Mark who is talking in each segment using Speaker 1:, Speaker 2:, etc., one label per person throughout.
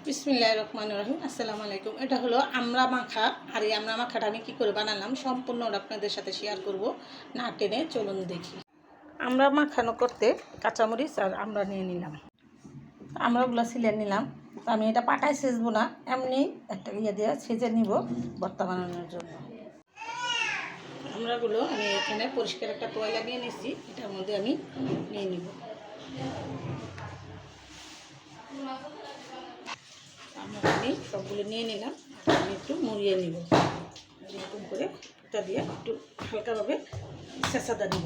Speaker 1: বিসমিল্লাহির রহমানির রহিম। আসসালামু আলাইকুম। এটা হলো আমড়া মাখা। আর এই আমড়া মাখাটা আমি কী করে বানালাম সম্পূর্ণ আপনাদের সাথে শেয়ার করব, না টেনে চলুন দেখি। আমড়া মাখানো করতে কাঁচামরিচ আর আমড়া নিয়ে নিলাম, আমড়াগুলো ছিলে নিলাম। তো আমি এটা পাটায় সেচবো না, এমনি একটা দিয়ে সেচে নিব ভর্তা বানানোর জন্য। আমড়াগুলো আমি এখানে পরিষ্কার একটা তোয়ালা নিয়ে নিচ্ছি, এটার মধ্যে আমি নিয়ে নিব। আমি সবগুলো নিয়ে নিলাম, আমি একটু মুড়িয়ে নিব এরকম করে, এটা দিয়ে একটু হালকাভাবে ছেঁচাদা দিব।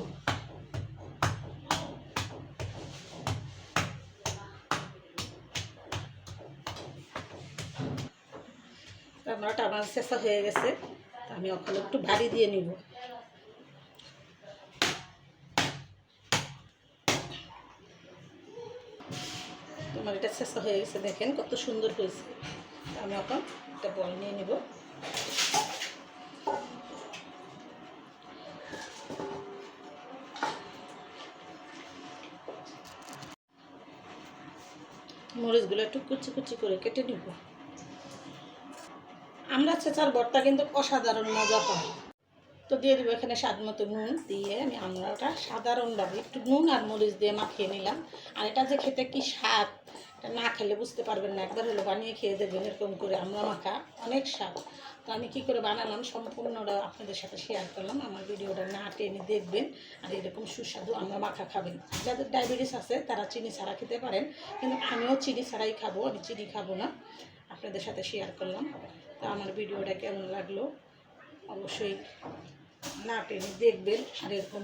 Speaker 1: আমরাটা আমার ছেঁচা হয়ে গেছে, আমি ওখানে একটু ভারী দিয়ে নিব। তোমার এটা ছেঁচা হয়ে গেছে, দেখেন কত সুন্দর হয়েছে। আমি এখন একটা বল নিয়ে নিব। মরিচগুলো একটু কুচি কুচি করে কেটে নিব। আমরা ছেঁচার ভর্তা কিন্তু অসাধারণ মজা হয়। তো দিয়ে দেবো এখানে স্বাদ মতো নুন দিয়ে আমি আমড়াটা সাধারণভাবে একটু নুন আর মরিচ দিয়ে মাখিয়ে নিলাম। আর এটা যে খেতে কি স্বাদ, এটা না খেলে বুঝতে পারবেন না, একবার হলো বানিয়ে খেয়ে দেবেন এরকম করে। আমড়া মাখা অনেক স্বাদ। তো আমি কী করে বানালাম সম্পূর্ণটা আপনাদের সাথে শেয়ার করলাম। আমার ভিডিওটা না টেনে দেখবেন আর এরকম সুস্বাদু আমড়া মাখা খাবেন। যাদের ডায়াবেটিস আছে তারা চিনি ছাড়া খেতে পারেন, কিন্তু আমিও চিনি ছাড়াই খাবো, আমি চিনি খাবো না। আপনাদের সাথে শেয়ার করলাম। তো আমার ভিডিওটা কেমন লাগলো অবশ্যই না টেনে দেখবেন। আর এরকম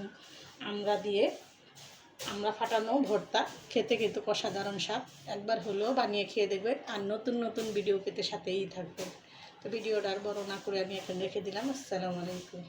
Speaker 1: আমরা ফাটানো ভর্তা খেতে কিন্তু অসাধারণ স্বাদ। একবার হলেও বানিয়ে খেয়ে দেখবেন আর নতুন নতুন ভিডিও পেতে সাথেই থাকবেন। তো ভিডিওটা আর বড় না করে আমি এখন রেখে দিলাম। আসসালামু আলাইকুম।